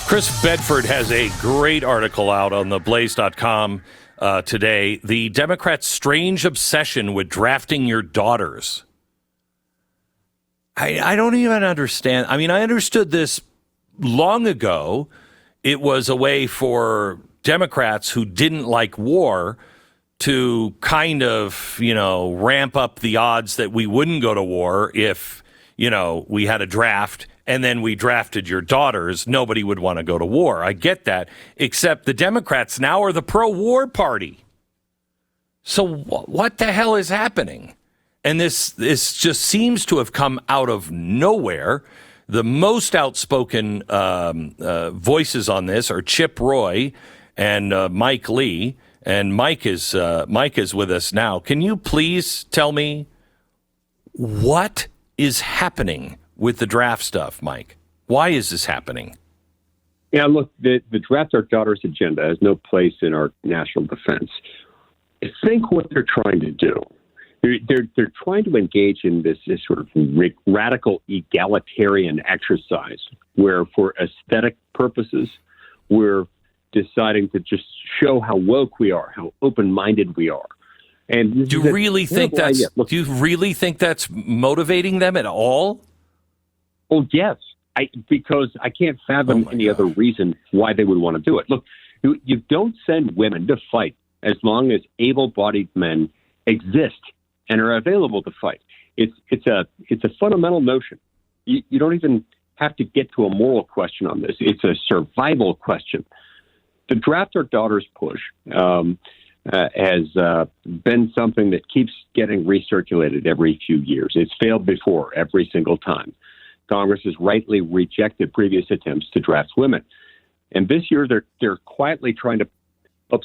Chris Bedford has a great article out on the Blaze.com today. The Democrats' strange obsession with drafting your daughters. I don't even understand. I mean, I understood this long ago. It was a way for Democrats who didn't like war to kind of, ramp up the odds that we wouldn't go to war if, we had a draft and then we drafted your daughters. Nobody would want to go to war. I get that, except the Democrats now are the pro-war party. So what the hell is happening? And this just seems to have come out of nowhere. The most outspoken voices on this are Chip Roy and Mike Lee. And Mike is with us now. Can you please tell me what is happening with the draft stuff, Mike? Why is this happening? Yeah, look, the Draft Our Daughters agenda has no place in our national defense. Think what they're trying to do. They're trying to engage in this sort of radical egalitarian exercise where, for aesthetic purposes, we're deciding to just show how woke we are, how open-minded we are. And do you really think that's motivating them at all? Oh, yes. Because I can't fathom any other reason why they would want to do it. Look, you don't send women to fight as long as able-bodied men exist and are available to fight. It's a fundamental notion. You don't even have to get to a moral question on this. It's a survival question. The Draft Our Daughters push has been something that keeps getting recirculated every few years. It's failed before every single time. Congress has rightly rejected previous attempts to draft women. And this year, they're quietly trying to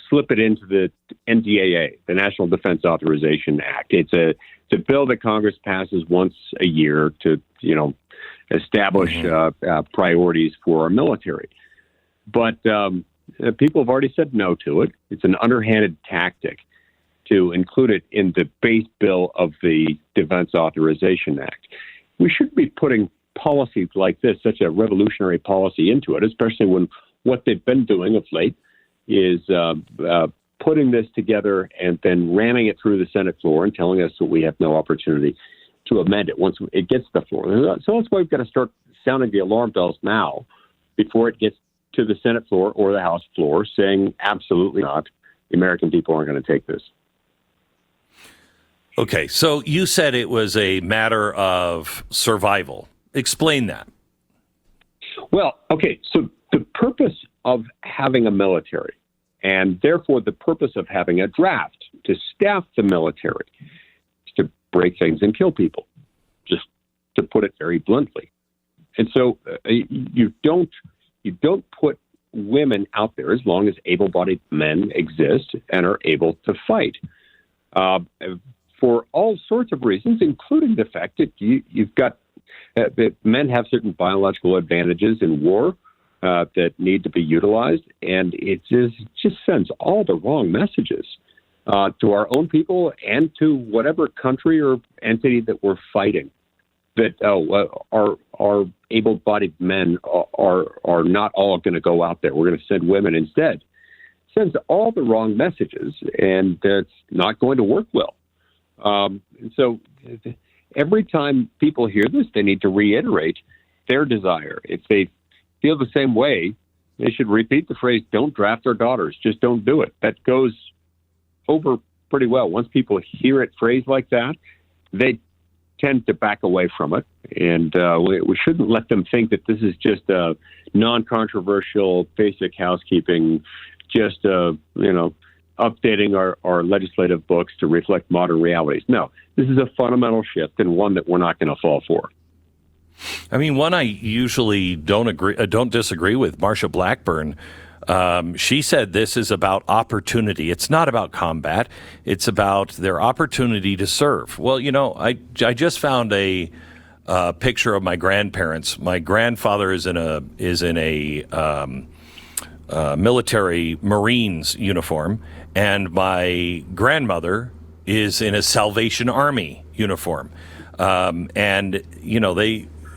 slip it into the NDAA, the National Defense Authorization Act. It's a bill that Congress passes once a year to, establish priorities for our military. But people have already said no to it. It's an underhanded tactic to include it in the base bill of the Defense Authorization Act. We shouldn't be putting policies like this, such a revolutionary policy, into it, especially when what they've been doing of late is putting this together and then ramming it through the Senate floor and telling us that we have no opportunity to amend it once it gets to the floor. So that's why we've got to start sounding the alarm bells now before it gets to the Senate floor or the House floor, saying absolutely not, the American people aren't going to take this. Okay, so you said it was a matter of survival. Explain that. Well, okay, so the purpose of having a military, and therefore the purpose of having a draft to staff the military, is to break things and kill people, just to put it very bluntly. And so you don't put women out there as long as able-bodied men exist and are able to fight. For all sorts of reasons, including the fact that you've got that men have certain biological advantages in war that need to be utilized, and it just sends all the wrong messages to our own people and to whatever country or entity that we're fighting. That our able-bodied men are not all going to go out there. We're going to send women instead. It sends all the wrong messages, and it's not going to work well. And so every time people hear this, they need to reiterate their desire. If they feel the same way, they should repeat the phrase, "Don't draft our daughters, just don't do it." That goes over pretty well. Once people hear it phrased like that, they tend to back away from it. And we shouldn't let them think that this is just a non-controversial, basic housekeeping, just, updating our legislative books to reflect modern realities. No, this is a fundamental shift and one that we're not going to fall for. I mean, one I usually don't disagree with, Marsha Blackburn. She said this is about opportunity. It's not about combat. It's about their opportunity to serve. Well, I just found a picture of my grandparents. My grandfather is in a military Marines uniform, and my grandmother is in a Salvation Army uniform. And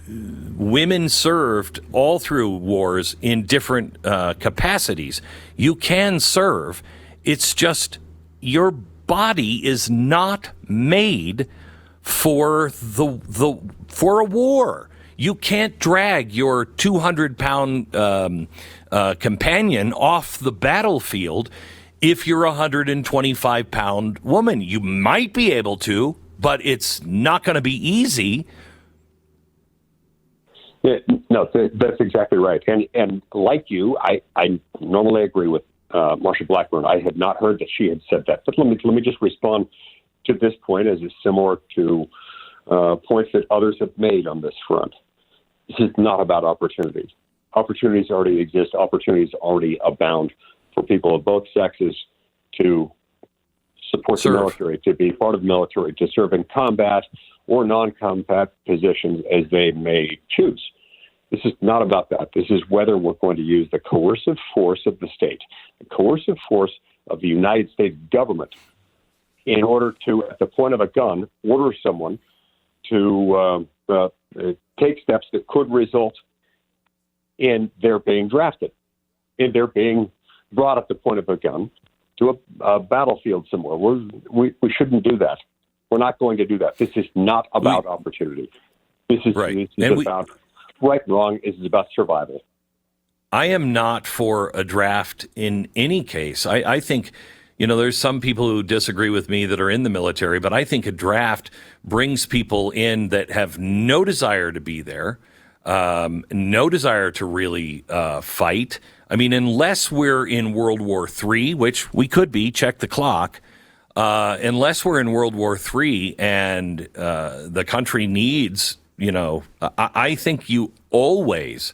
women served all through wars in different capacities. You can serve. It's just your body is not made for for a war. You can't drag your 200-pound companion off the battlefield if you're a 125-pound woman. You might be able to, but it's not going to be easy. Yeah, no, that's exactly right. And like you, I normally agree with Marsha Blackburn. I had not heard that she had said that. But let me just respond to this point as is similar to points that others have made on this front. This is not about opportunities. Opportunities already exist. Opportunities already abound for people of both sexes to support the military, to be part of the military, to serve in combat or non-combat positions as they may choose. This is not about that. This is whether we're going to use the coercive force of the state, the coercive force of the United States government in order to, at the point of a gun, order someone to take steps that could result in their being drafted, in their being brought at the point of a gun to a battlefield somewhere. We shouldn't do that. We're not going to do that. This is not about opportunity. This is, right. This is about right and wrong. This is about survival. I am not for a draft in any case. I think, there's some people who disagree with me that are in the military, but I think a draft brings people in that have no desire to be there, no desire to really fight. I mean, unless we're in World War III, which we could be, check the clock, unless we're in World War III and the country needs, I think you always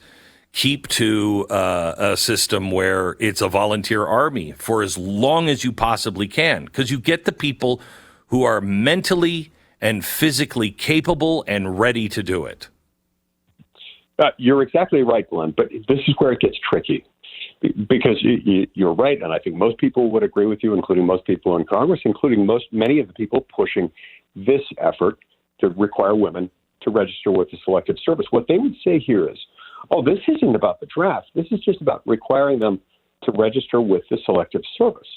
keep to a system where it's a volunteer army for as long as you possibly can, because you get the people who are mentally and physically capable and ready to do it. You're exactly right, Glenn, but this is where it gets tricky. Because you're right, and I think most people would agree with you, including most people in Congress, including many of the people pushing this effort to require women to register with the Selective Service. What they would say here is, this isn't about the draft. This is just about requiring them to register with the Selective Service.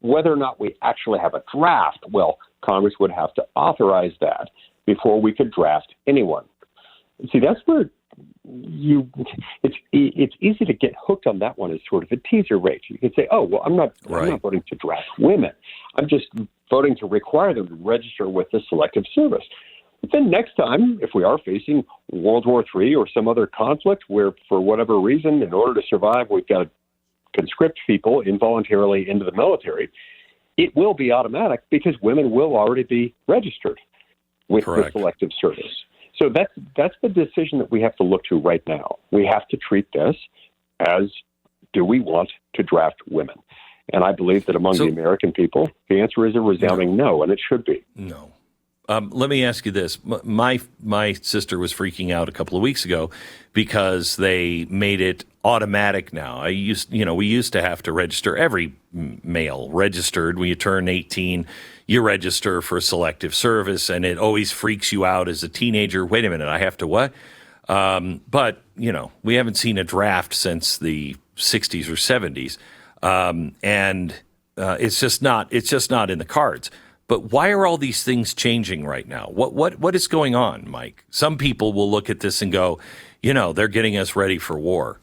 Whether or not we actually have a draft, well, Congress would have to authorize that before we could draft anyone. See, that's where it's easy to get hooked on that one as sort of a teaser rate. You can say, I'm not voting to draft women. I'm just voting to require them to register with the Selective Service. But then next time, if we are facing World War III or some other conflict where, for whatever reason, in order to survive, we've got to conscript people involuntarily into the military, it will be automatic because women will already be registered with the Selective Service. So that's the decision that we have to look to right now. We have to treat this as, do we want to draft women? And I believe that among the American people, the answer is a resounding no, and it should be. No. Let me ask you this. My sister was freaking out a couple of weeks ago because they made it automatic now. We used to have to register. Every male registered. When you turn 18, you register for selective service, and it always freaks you out as a teenager. Wait a minute, I have to what? But we haven't seen a draft since the 60s or 70s, and it's just not in the cards. But why are all these things changing right now? What is going on, Mike? Some people will look at this and go, they're getting us ready for war.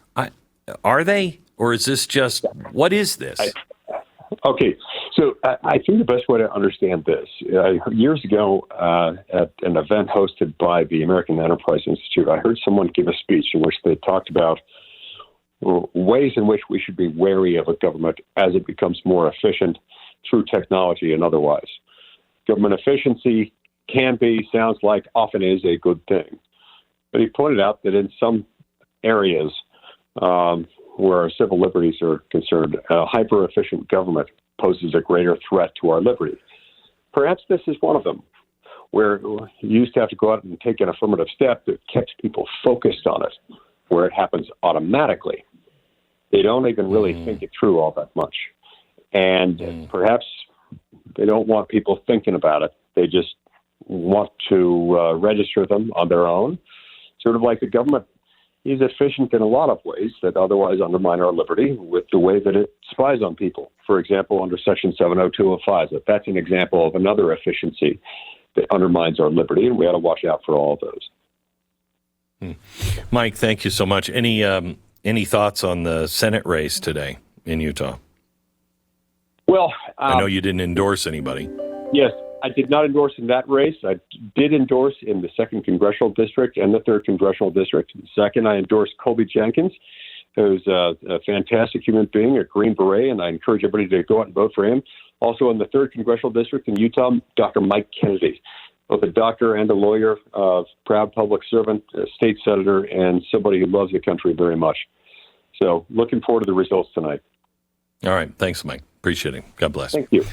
Are they? Or is this just, what is this? Okay, so I think the best way to understand this, years ago at an event hosted by the American Enterprise Institute, I heard someone give a speech in which they talked about ways in which we should be wary of a government as it becomes more efficient through technology and otherwise. Government efficiency sounds like, often is a good thing. But he pointed out that in some areas where our civil liberties are concerned, a hyper-efficient government poses a greater threat to our liberty. Perhaps this is one of them, where you used to have to go out and take an affirmative step that kept people focused on it, where it happens automatically. They don't even really think it through all that much. And perhaps they don't want people thinking about it. They just want to register them on their own sort of like the government is efficient in a lot of ways that otherwise undermine our liberty with the way that it spies on people. For example, under Section 702 of FISA, that's an example of another efficiency that undermines our liberty, and we ought to watch out for all of those. Mike, thank you so much. Any thoughts on the Senate race today in Utah? Well, I know you didn't endorse anybody. Yes, I did not endorse in that race. I did endorse in the 2nd Congressional District and the 3rd Congressional District. Second, I endorsed Colby Jenkins, who's a fantastic human being, a Green Beret, and I encourage everybody to go out and vote for him. Also in the 3rd Congressional District in Utah, Dr. Mike Kennedy, both a doctor and a lawyer, proud public servant, a state senator, and somebody who loves the country very much. So looking forward to the results tonight. All right. Thanks, Mike. Appreciate it. God bless. Thank you.